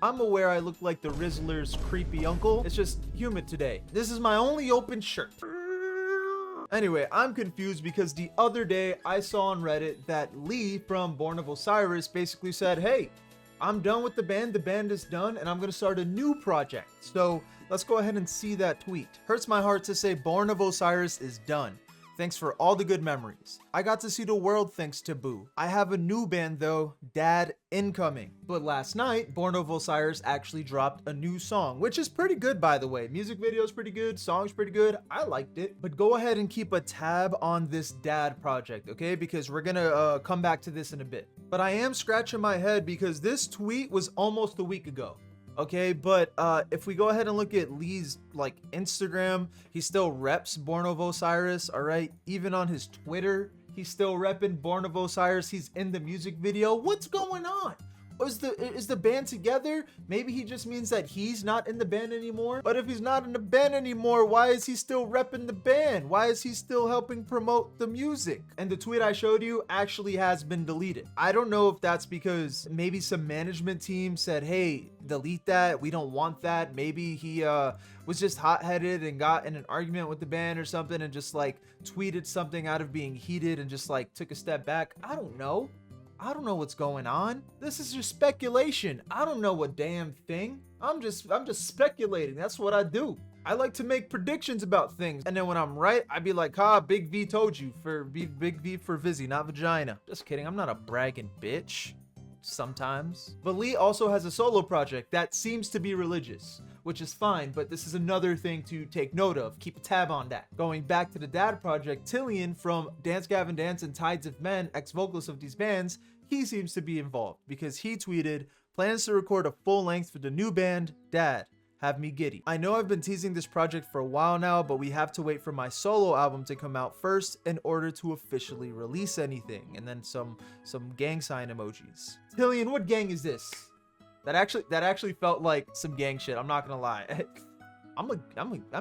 I'm aware I look like the Rizzler's creepy uncle. It's just humid today. This is my only open shirt. Anyway, I'm confused because the other day I saw on Reddit that Lee from Born of Osiris basically said, hey, I'm done with the band is done, and I'm gonna start a new project. So let's go ahead and see that tweet. Hurts my heart to say Born of Osiris is done. Thanks for all the good memories. I got to see the world thanks to Boo. I have a new band though, Dad incoming. But last night, Born of Osiris actually dropped a new song, which is pretty good by the way. Music video is pretty good, song's pretty good. I liked it. But go ahead and keep a tab on this Dad project, okay? Because we're gonna come back to this in a bit. But I am scratching my head because this tweet was almost a week ago. Okay, but if we go ahead and look at Lee's like Instagram, he still reps Born of Osiris, all right? Even on his Twitter, he's still repping Born of Osiris. He's in the music video. What's going on? Is the band together? Maybe he just means that he's not in the band anymore. But if he's not in the band anymore, why is he still repping the band? Why is he still helping promote the music? And the tweet I showed you actually has been deleted. I don't know if that's because maybe some management team said, hey, delete that. We don't want that. Maybe he was just hot-headed and got in an argument with the band or something and just like tweeted something out of being heated and just like took a step back. I don't know. I don't know what's going on. This is just speculation. I don't know a damn thing. I'm just speculating. That's what I do. I like to make predictions about things. And then when I'm right, I'd be like, Big V told you. Big V for Vizzy, not vagina. Just kidding. I'm not a bragging bitch. Sometimes. But Lee also has a solo project that seems to be religious, which is fine, but this is another thing to take note of. Keep a tab on that. Going back to the Dad project, Tilian from Dance Gavin Dance and Tides of Men, ex-vocalist of these bands, he seems to be involved because he tweeted, plans to record a full length for the new band, Dad. Have me giddy. I know I've been teasing this project for a while now, but we have to wait for my solo album to come out first in order to officially release anything. And then some gang sign emojis. Tilian, what gang is this? That actually felt like some gang shit. I'm not gonna lie. I'm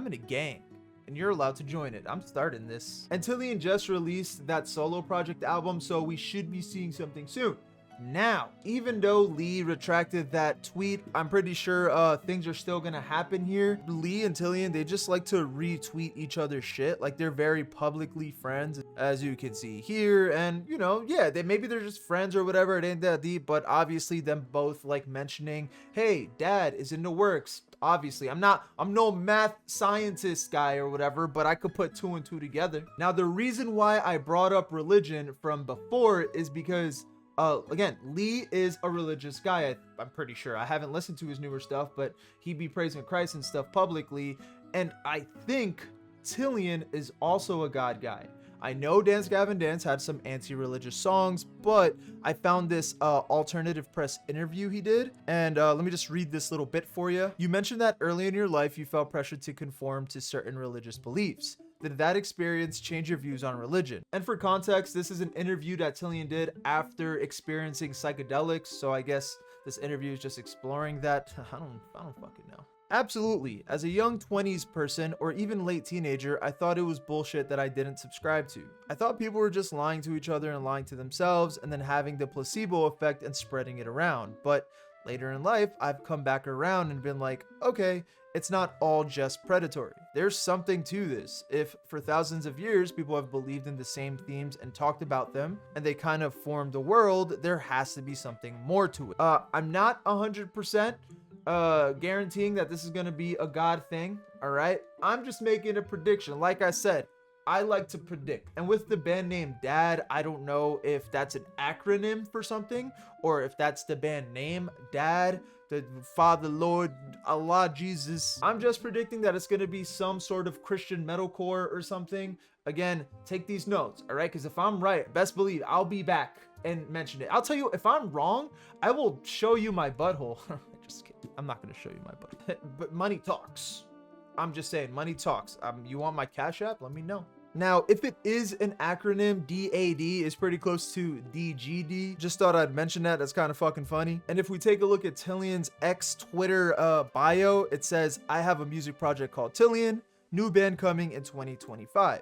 in a gang, and you're allowed to join it. I'm starting this. And Tilian just released that solo project album, so we should be seeing something soon. Now, even though Lee retracted that tweet, I'm pretty sure things are still gonna happen here. Lee and Tilian, they just like to retweet each other's shit. Like they're very publicly friends, as you can see here. And you know, yeah, maybe they're just friends or whatever. It ain't that deep, but obviously them both like mentioning, hey, Dad is in the works. Obviously, I'm no math scientist guy or whatever, but I could put two and two together. Now, the reason why I brought up religion from before is because again, Lee is a religious guy. I'm pretty sure. I haven't listened to his newer stuff, but he be praising Christ and stuff publicly. And I think Tilian is also a God guy. I know Dance Gavin Dance had some anti-religious songs, but I found this alternative press interview he did. And let me just read this little bit for you. You mentioned that early in your life, you felt pressured to conform to certain religious beliefs. Did that experience change your views on religion? And for context, this is an interview that Tilian did after experiencing psychedelics. So I guess this interview is just exploring that. I don't fucking know. Absolutely. As a young 20s person or even late teenager, I thought it was bullshit that I didn't subscribe to. I thought people were just lying to each other and lying to themselves and then having the placebo effect and spreading it around. But later in life, I've come back around and been like, okay, it's not all just predatory. There's something to this. If for thousands of years people have believed in the same themes and talked about them and they kind of formed the world, there has to be something more to it. I'm not 100% guaranteeing that this is going to be a God thing. All right. I'm just making a prediction. Like I said, I like to predict. And with the band name Dad, I don't know if that's an acronym for something or if that's the band name Dad, the Father, Lord, Allah, Jesus. I'm just predicting that it's going to be some sort of Christian metalcore or something. Again, take these notes, all right? Because if I'm right, best believe I'll be back and mention it. I'll tell you, if I'm wrong, I will show you my butthole. Just kidding. I'm not going to show you my butthole. But money talks. I'm just saying, money talks. You want my Cash App? Let me know. Now, if it is an acronym, DAD is pretty close to DGD. Just thought I'd mention that. That's kind of fucking funny. And if we take a look at Tilian's Twitter bio, it says, I have a music project called Tilian, new band coming in 2025.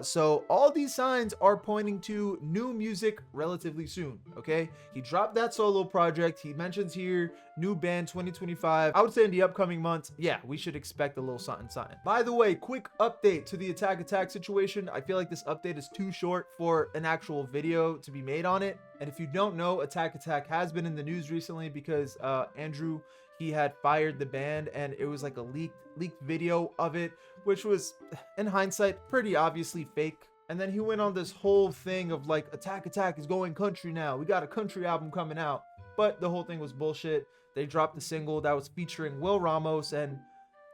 So all these signs are pointing to new music relatively soon. Okay, he dropped that solo project. He mentions here new band 2025. I would say in the upcoming months, yeah, we should expect a little something something. By the way, quick update to the attack situation. I feel like this update is too short for an actual video to be made on it. And if you don't know, Attack has been in the news recently because Andrew, he had fired the band, and it was like a leaked video of it, which was in hindsight pretty obviously fake. And then he went on this whole thing of like, Attack is going country now, we got a country album coming out. But the whole thing was bullshit. They dropped the single that was featuring Will Ramos, and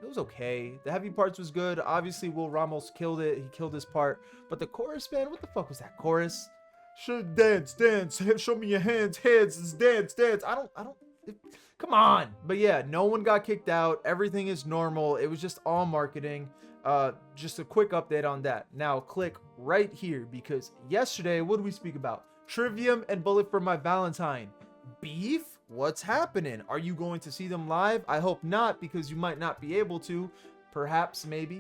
it was okay. The heavy parts was good. Obviously Will Ramos killed it, he killed his part. But the chorus, man, what the fuck was that chorus? Should dance, show me your hands, dance. Come on. But yeah, no one got kicked out. Everything is normal. It was just all marketing. Just a quick update on that. Now click right here, because yesterday, what did we speak about? Trivium and Bullet for My Valentine. Beef? What's happening? Are you going to see them live? I hope not, because you might not be able to. Perhaps, maybe.